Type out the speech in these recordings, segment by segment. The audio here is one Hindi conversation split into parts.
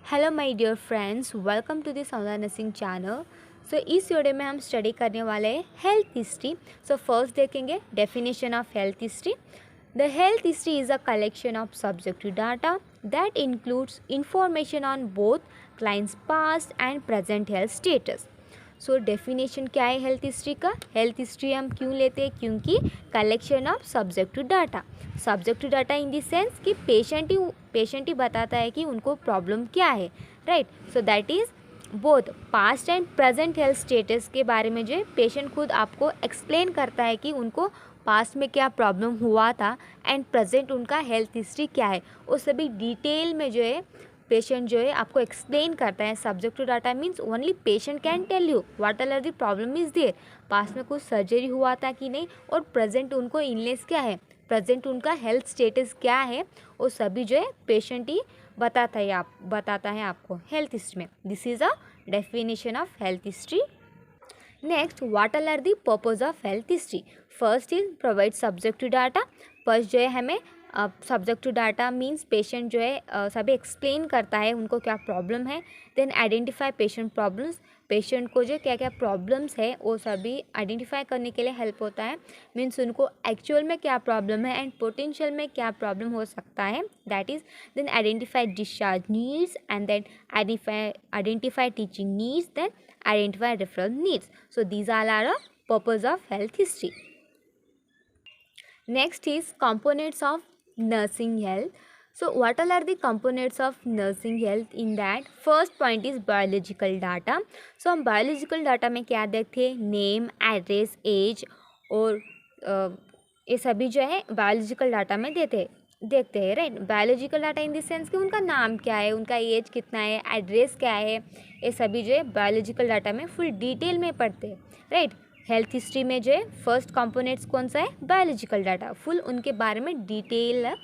Hello my dear friends, welcome to this online nursing channel. So इस वीडियो में हम स्टडी करने वाले हैं हेल्थ हिस्ट्री। सो फर्स्ट देखेंगे definition of health history. The health history is a collection of subjective data that includes information on both clients past and present health status. So definition क्या है हेल्थ हिस्ट्री का? हेल्थ हिस्ट्री हम क्यों लेते हैं? क्योंकि collection of subjective data. Subjective data in the sense कि पेशेंट ही बताता है कि उनको प्रॉब्लम क्या है, right. So that is both past and present health status के बारे में जो है पेशेंट खुद आपको एक्सप्लेन करता है कि उनको पास्ट में क्या प्रॉब्लम हुआ था एंड प्रेजेंट उनका हेल्थ हिस्ट्री क्या है, वो सभी डिटेल में जो है पेशेंट जो है आपको एक्सप्लेन करता है। Subjective data means only patient can tell you what are the problem is there, past में कुछ सर्जरी हुआ था कि नहीं, और प्रेजेंट उनको इलनेस क्या है, प्रेजेंट उनका हेल्थ स्टेटस क्या है, वो सभी जो है पेशेंट ही बताता है आपको हेल्थ हिस्ट्री में। This is a definition of health history. Next, what are the purpose of health history? First is provide subjective data. First जो है हमें सब्जेक्टिव डाटा मीन्स पेशेंट जो है सभी एक्सप्लेन करता है उनको क्या प्रॉब्लम है। Then identify patient problems, patient को जो क्या क्या प्रॉब्लम्स है वो सभी आइडेंटिफाई करने के लिए हेल्प होता है। मीन्स उनको एक्चुअल में क्या प्रॉब्लम है एंड पोटेंशियल में क्या प्रॉब्लम हो सकता है, that is. Then identify discharge needs and then identify teaching needs, then identify referral needs. So these all are a purpose of health history. Next is components of nursing health. So what all are the components of nursing health? In that first point is biological data. So हम biological data में क्या देखते हैं? नेम, एड्रेस, एज और ये सभी जो है बायोलॉजिकल डाटा में देखते हैं, right. Biological data in the sense कि उनका नाम क्या है, उनका एज कितना है, एड्रेस क्या है, ये सभी जो है बायोलॉजिकल डाटा में फुल डिटेल में पढ़ते हैं, राइट। हेल्थ हिस्ट्री में जो है फर्स्ट कंपोनेंट्स कौन सा है? Biological data. फुल उनके बारे में डिटेल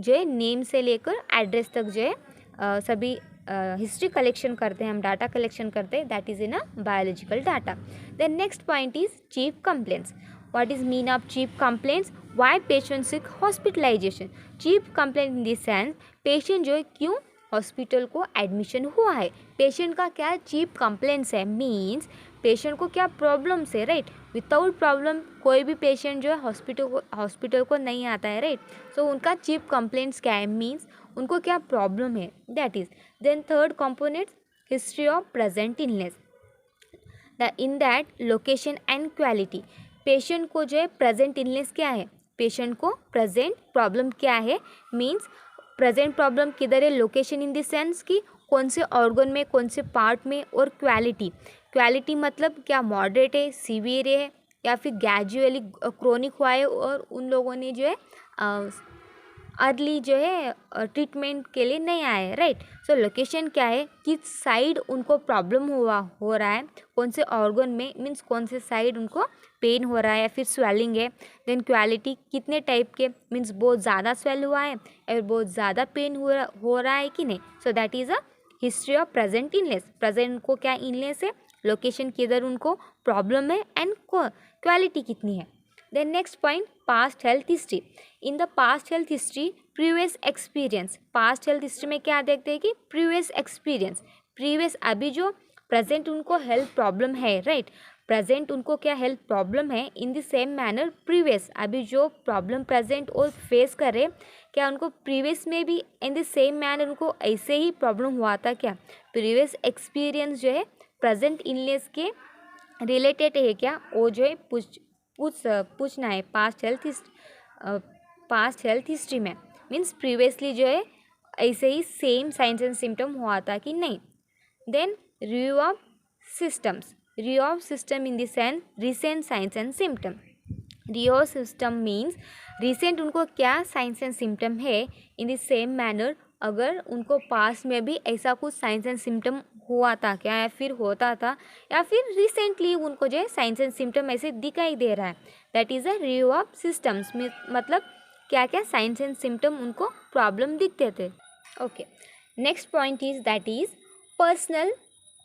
जो है नेम से लेकर एड्रेस तक जो है सभी हिस्ट्री कलेक्शन करते हैं, हम डाटा कलेक्शन करते हैं, that is in a biological data. Then next point is chief complaints. What is mean of chief complaints? Why patient seek hospitalisation. Chief complaint in this sense patient जो है क्यों हॉस्पिटल को एडमिशन हुआ है, पेशेंट का क्या चीफ कंप्लेंट्स है, मीन्स पेशेंट को क्या प्रॉब्लम्स है, राइट। विदाउट प्रॉब्लम कोई भी पेशेंट जो है हॉस्पिटल को नहीं आता है, राइट। सो उनका चीफ कंप्लेंट्स क्या है, मीन्स उनको क्या प्रॉब्लम है, that is. Then third component history of present illness, in that location and quality. Patient को जो है प्रेजेंट इलनेस क्या है, पेशेंट को प्रेजेंट प्रॉब्लम क्या है, मीन्स प्रेजेंट प्रॉब्लम किधर है, लोकेशन इन द सेंस कि कौन से ऑर्गन में, कौन से पार्ट में, और क्वालिटी मतलब क्या मॉडरेट है, सीवियर है, या फिर ग्रेजुअली क्रोनिक हुआ है और उन लोगों ने जो है अर्ली जो है ट्रीटमेंट के लिए नहीं आए, राइट। सो लोकेशन क्या है, किस साइड उनको प्रॉब्लम हो रहा है, कौन से ऑर्गन में, मीन्स कौन से साइड उनको पेन हो रहा है या फिर स्वेलिंग है। देन क्वालिटी कितने टाइप के, मीन्स बहुत ज़्यादा स्वेल हुआ है और बहुत ज़्यादा पेन हो रहा है कि नहीं। So that is a history of present illness. Present को क्या इलनेस है, लोकेशन किधर उनको प्रॉब्लम है, एंड क्वालिटी कितनी है। Then next point past health history. In the past health history previous experience. Past health history में क्या देखते हैं कि प्रीवियस एक्सपीरियंस, प्रीवियस अभी जो प्रेजेंट उनको हेल्थ प्रॉब्लम है, राइट। प्रेजेंट उनको क्या हेल्थ प्रॉब्लम है, in the same manner previous अभी जो प्रॉब्लम प्रेजेंट और फेस करे, क्या उनको प्रीवियस में भी इन द सेम मैनर उनको ऐसे ही प्रॉब्लम हुआ था क्या? प्रीवियस एक्सपीरियंस जो है प्रेजेंट इलनेस के रिलेटेड है क्या, वो जो है पूछना है पास्ट हेल्थ हिस्ट्री में। मीन्स प्रीवियसली जो है ऐसे ही सेम साइंस एंड सिम्टम हुआ था कि नहीं। Then review of systems. Review of system in the sense recent signs and symptom. Review of system means recent उनको क्या साइंस एंड सिम्टम है, इन द सेम मैनर अगर उनको पास्ट में भी ऐसा कुछ साइंस एंड सिम्टम हुआ था क्या, या फिर होता था, या फिर रिसेंटली उनको जो है साइंस एंड सिम्टम ऐसे दिखाई दे रहा है, that is a review of systems. मतलब क्या क्या साइंस एंड सिम्टम उनको प्रॉब्लम दिखते थे। Okay, next point is that is personal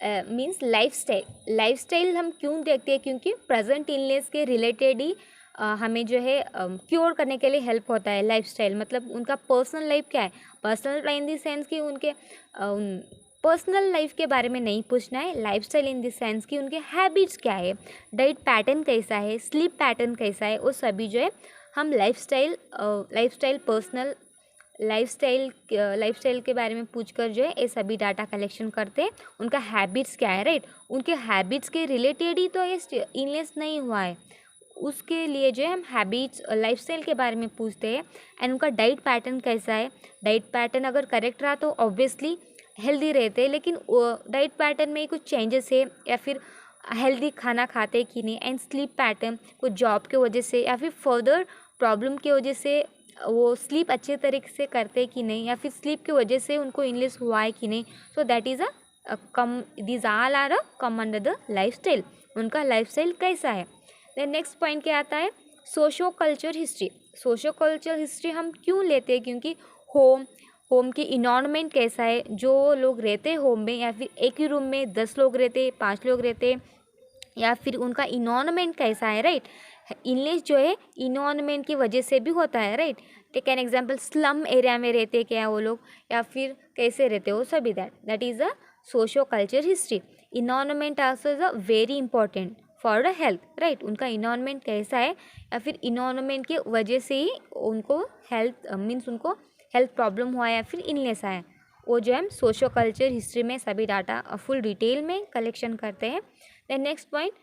means lifestyle हम क्यों देखते हैं? क्योंकि प्रेजेंट इलनेस के रिलेटेड ही हमें जो है क्योर करने के लिए हेल्प होता है। लाइफस्टाइल मतलब उनका पर्सनल लाइफ क्या है, पर्सनल इन द सेंस कि उनके पर्सनल लाइफ के बारे में नहीं पूछना है, लाइफस्टाइल इन द सेंस कि उनके हैबिट्स क्या है, डाइट पैटर्न कैसा है, स्लीप पैटर्न कैसा है, वो सभी जो है हम लाइफस्टाइल पर्सनल लाइफस्टाइल के बारे में पूछकर जो है ये सभी डाटा कलेक्शन करते हैं। उनका हैबिट्स क्या है, राइट, उनके हैबिट्स के रिलेटेड ही तो ये इलनेस नहीं हुआ है, उसके लिए जो है हम हैबिट्स लाइफस्टाइल के बारे में पूछते हैं। एंड उनका डाइट पैटर्न कैसा है, डाइट पैटर्न अगर करेक्ट रहा तो ऑब्वियसली हेल्दी रहते हैं, लेकिन डाइट पैटर्न में कुछ चेंजेस है या फिर हेल्दी खाना खाते कि नहीं। एंड स्लीप पैटर्न कुछ जॉब के वजह से या फिर फर्दर प्रॉब्लम की वजह से वो स्लीप अच्छे तरीके से करते कि नहीं, या फिर स्लीप की वजह से उनको इलनेस हुआ है कि नहीं। So that is come, these all are come under the lifestyle. उनका लाइफस्टाइल कैसा है। देन नेक्स्ट पॉइंट क्या आता है, socio culture history. Socio culture history हम क्यों लेते हैं, क्योंकि होम की इन्वायरमेंट कैसा है, जो लोग रहते हैं होम में, या फिर एक ही रूम में 10 लोग रहते, 5 लोग रहते, या फिर उनका इन्वायरमेंट कैसा है, राइट। इलनेस जो है इन्वायरमेंट की वजह से भी होता है, right. Take an example, slum area में रहते क्या वो लोग, या फिर कैसे रहते हो, सभी that is a socio culture history. Environment also is a very important for the health, right. उनका इन्वायरमेंट कैसा है, या फिर इन्वायरमेंट की वजह से ही उनको हेल्थ मीन्स उनको हेल्थ प्रॉब्लम हुआ या फिर इलनेस आया, वो जो हम सोशो कल्चर हिस्ट्री में सभी डाटा फुल डिटेल में कलेक्शन करते हैं। Then next point,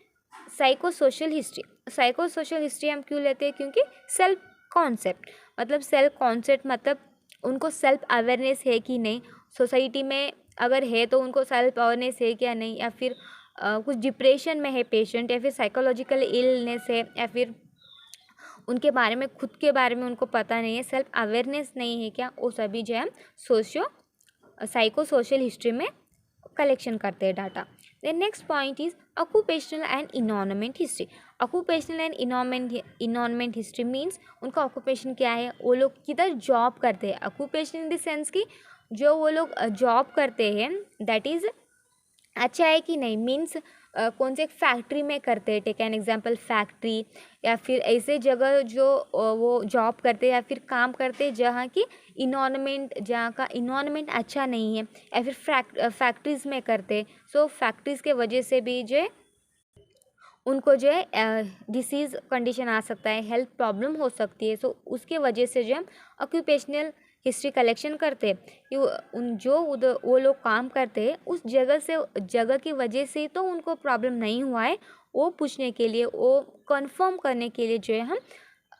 psycho social history. Psycho social history हम क्यों लेते हैं, क्योंकि सेल्फ कॉन्सेप्ट, मतलब सेल्फ कॉन्सेप्ट मतलब उनको सेल्फ अवेयरनेस है कि नहीं, सोसाइटी में अगर है तो उनको सेल्फ अवेयरनेस है क्या नहीं, या फिर कुछ डिप्रेशन में है पेशेंट, या फिर साइकोलॉजिकल इलनेस है, या फिर उनके बारे में खुद के बारे में उनको पता नहीं है, सेल्फ अवेयरनेस नहीं है क्या, वो सभी जो है हम साइको सोशल हिस्ट्री में कलेक्शन करते हैं data. Then next point is occupational and environment history. Occupational and environment history means उनका ऑक्यूपेशन क्या है, वो लोग किधर जॉब करते हैं। ऑक्यूपेशन इन द सेंस कि जो वो लोग जॉब करते हैं दैट इज़ अच्छा है कि नहीं, मीन्स कौन से फैक्ट्री में करते हैं, टेक एन एग्जांपल फैक्ट्री, या फिर ऐसे जगह जो वो जॉब करते हैं या फिर काम करते हैं जहाँ का इन्वायरमेंट अच्छा नहीं है, या फिर फैक्ट्रीज़ में करते। सो फैक्ट्रीज़ के वजह से भी जो है उनको जो है डिसीज़ कंडीशन आ सकता है, हेल्थ प्रॉब्लम हो सकती है। सो उसके वजह से जो हम ऑक्यूपेशनल हिस्ट्री कलेक्शन करते हैं कि वो लोग काम करते हैं उस जगह की वजह से तो उनको प्रॉब्लम नहीं हुआ है, वो पूछने के लिए, वो कंफर्म करने के लिए जो है हम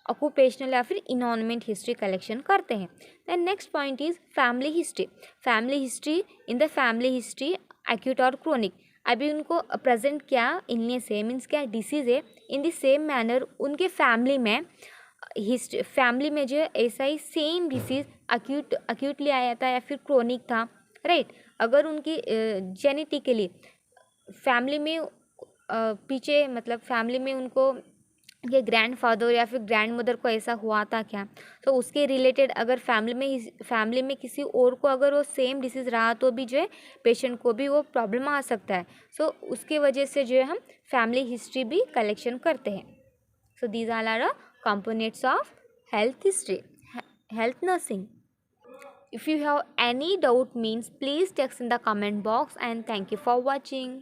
ऑक्यूपेशनल या फिर इन्वायरमेंट हिस्ट्री कलेक्शन करते हैं। Then next point is family history. Family history, in the family history acute और क्रोनिक, अभी उनको प्रेजेंट क्या इलनेस है, मीन्स क्या डिसीज़ है, इन द सेम मैनर उनके फैमिली में जो है ऐसा ही सेम डिसीज़ अक्यूटली आया था या फिर क्रोनिक था, राइट। अगर उनकी जेनेटिकली फैमिली में पीछे मतलब फैमिली में उनको ये ग्रैंडफादर या फिर ग्रैंड मदर को ऐसा हुआ था क्या, तो उसके रिलेटेड अगर फैमिली में किसी और को अगर वो सेम डिसीज़ रहा तो भी जो है पेशेंट को भी वो प्रॉब्लम आ सकता है। सो उसके वजह से जो है हम फैमिली हिस्ट्री भी कलेक्शन करते हैं। So these are components of health history, health nursing. If you have any doubt means please text in the comment box, and thank you for watching.